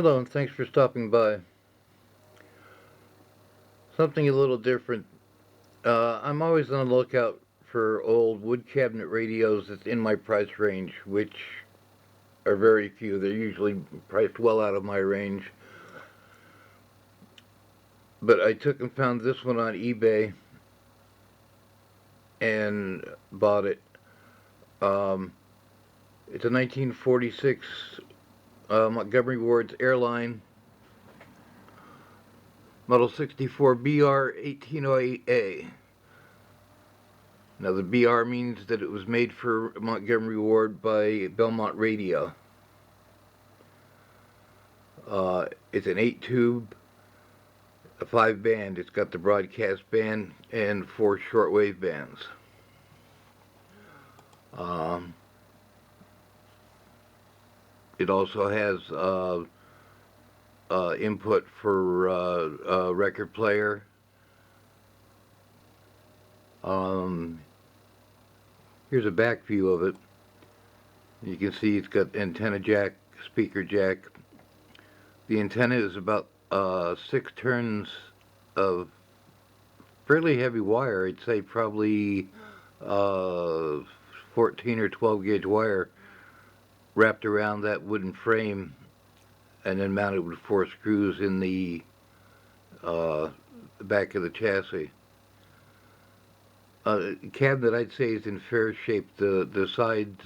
Hello, and thanks for stopping by. Something a little different. I'm always on the lookout for old wood cabinet radios that's in my price range, which are very few. They're usually priced well out of my range. But I took and found this one on eBay and bought it. Um, it's a 1946 Montgomery Ward's Airline Model 64 BR 1808A. Now, the BR means that it was made for Montgomery Ward by Belmont Radio. It's an 8 tube, a 5 band. It's got the broadcast band and 4 shortwave bands. Um, it also has input for a record player. Here's a back view of it. You can see it's got antenna jack, speaker jack. The antenna is about 6 turns of fairly heavy wire. I'd say probably 14 or 12 gauge wire wrapped around that wooden frame and then mounted with 4 screws in the back of the chassis. Cabinet, I'd say, is in fair shape. The sides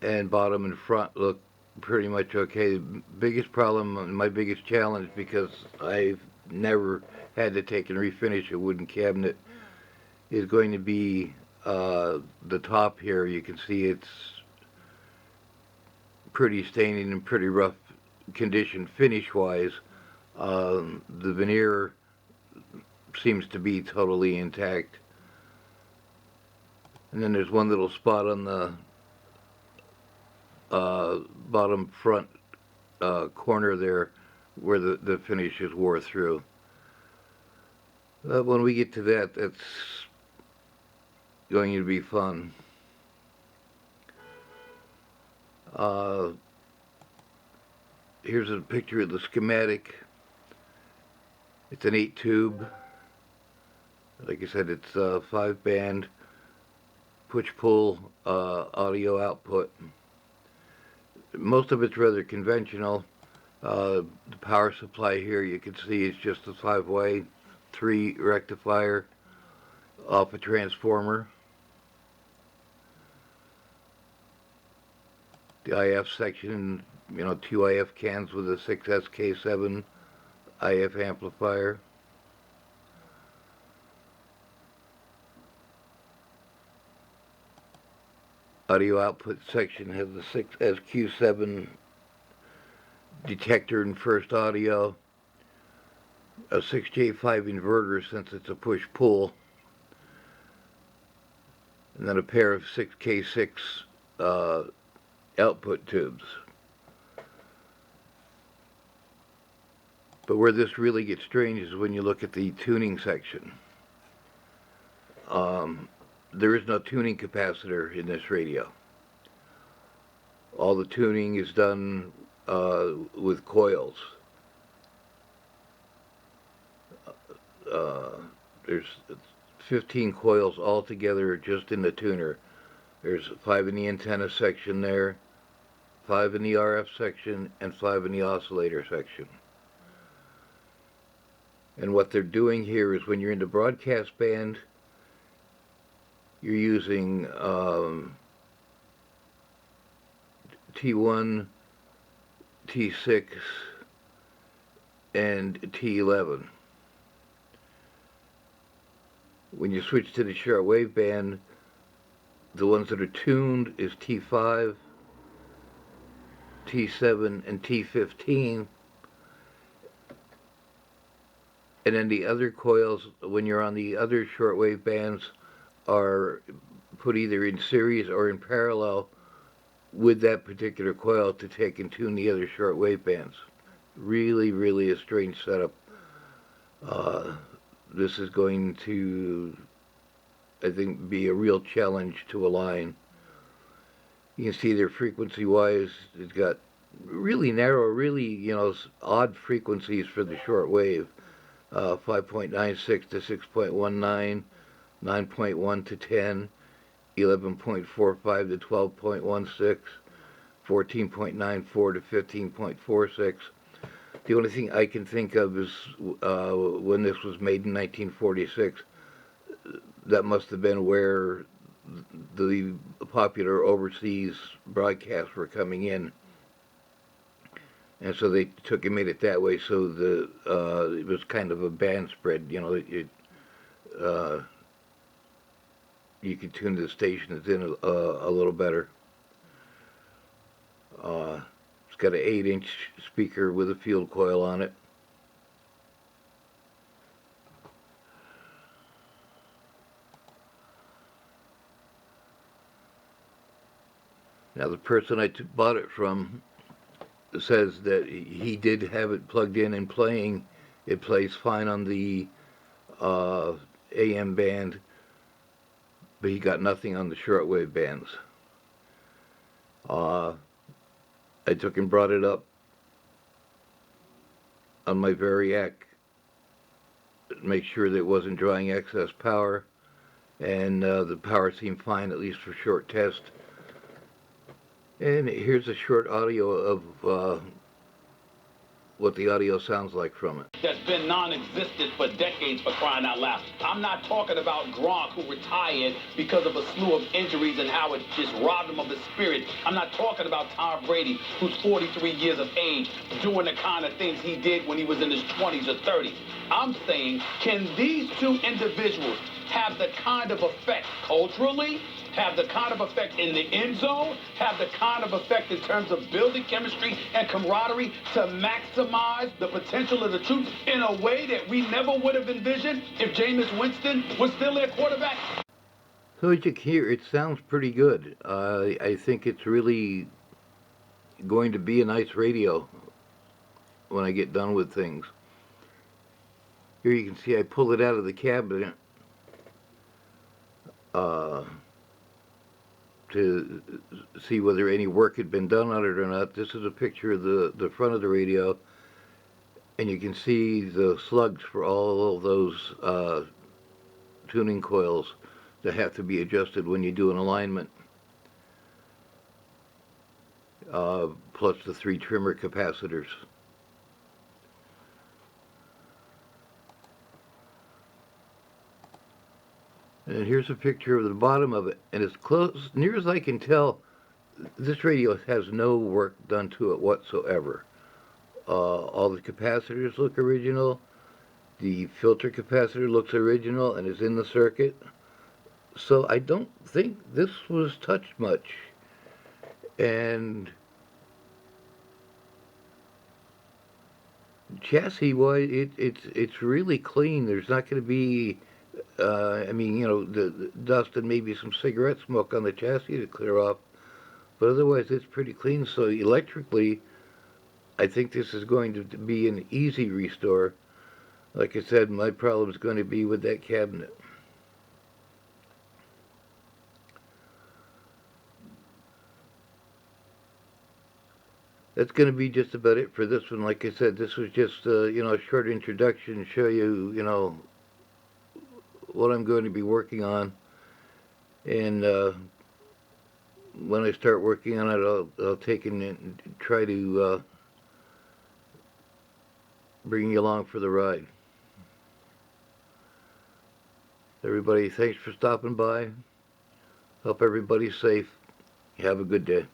and bottom and front look pretty much okay. The biggest problem, my biggest challenge, because I've never had to take and refinish a wooden cabinet, is going to be the top here. You can see it's pretty staining and pretty rough condition finish-wise. The veneer seems to be totally intact. And then there's one little spot on the bottom front corner there where the finish is wore through. When we get to that, that's going to be fun. Here's a picture of the schematic. It's an 8 tube. Like I said, it's 5 band push-pull audio output. Most of it's rather conventional. The power supply here, you can see, is just a 5-way 3 rectifier off a transformer. The IF section, 2 IF cans with a 6SK7 IF amplifier. Audio output section has the 6SQ7 detector and first audio, a 6J5 inverter since it's a push-pull, and then a pair of 6K6 output tubes. But where this really gets strange is when you look at the tuning section. There is no tuning capacitor in this radio. All the tuning is done with coils. There's 15 coils altogether just in the tuner. There's 5 in the antenna section there, 5 in the RF section, and 5 in the oscillator section. And what they're doing here is when you're in the broadcast band, you're using T1, T6, and T11. When you switch to the shortwave band, the ones that are tuned is T5, T7, and T15. And then the other coils, when you're on the other shortwave bands, are put either in series or in parallel with that particular coil to take and tune the other shortwave bands. Really, really a strange setup. This is going to, I think, be a real challenge to align. You can see there frequency-wise, it's got really narrow, really, odd frequencies for the short wave. 5.96 to 6.19, 9.1 to 10, 11.45 to 12.16, 14.94 to 15.46. The only thing I can think of is when this was made in 1946, that must have been where the popular overseas broadcasts were coming in. And so they took and made it that way, so it was kind of a band spread. You could tune the stations in a little better. It's got an 8-inch speaker with a field coil on it. Now the person I bought it from says that he did have it plugged in and playing. It plays fine on the AM band, but he got nothing on the shortwave bands. I took and brought it up on my Variac to make sure that it wasn't drawing excess power, and the power seemed fine, at least for short test. And here's a short audio of what the audio sounds like from it. That's been non-existent for decades, for crying out loud. I'm not talking about Gronk, who retired because of a slew of injuries and how it just robbed him of his spirit. I'm not talking about Tom Brady, who's 43 years of age, doing the kind of things he did when he was in his 20s or 30s. I'm saying, can these two individuals have the kind of effect culturally, have the kind of effect in the end zone, have the kind of effect in terms of building chemistry and camaraderie to maximize the potential of the troops in a way that we never would have envisioned if Jameis Winston was still their quarterback? So as you can hear, it sounds pretty good. I think it's really going to be a nice radio when I get done with things. Here you can see I pulled it out of the cabinet to see whether any work had been done on it or not. This is a picture of the front of the radio, and you can see the slugs for all of those tuning coils that have to be adjusted when you do an alignment, plus the 3 trimmer capacitors. And here's a picture of the bottom of it, and as close, near as I can tell, this radio has no work done to it whatsoever. All the capacitors look original. The filter capacitor looks original and is in the circuit. So I don't think this was touched much. And chassis-wise, it's really clean. There's not going to be the dust and maybe some cigarette smoke on the chassis to clear off, but otherwise it's pretty clean. So electrically, I think this is going to be an easy restore. Like I said, my problem is going to be with that cabinet. That's going to be just about it for this one. Like I said, this was just a short introduction, show you, what I'm going to be working on, and when I start working on it, I'll take and try to bring you along for the ride. Everybody, thanks for stopping by. Hope everybody's safe. Have a good day.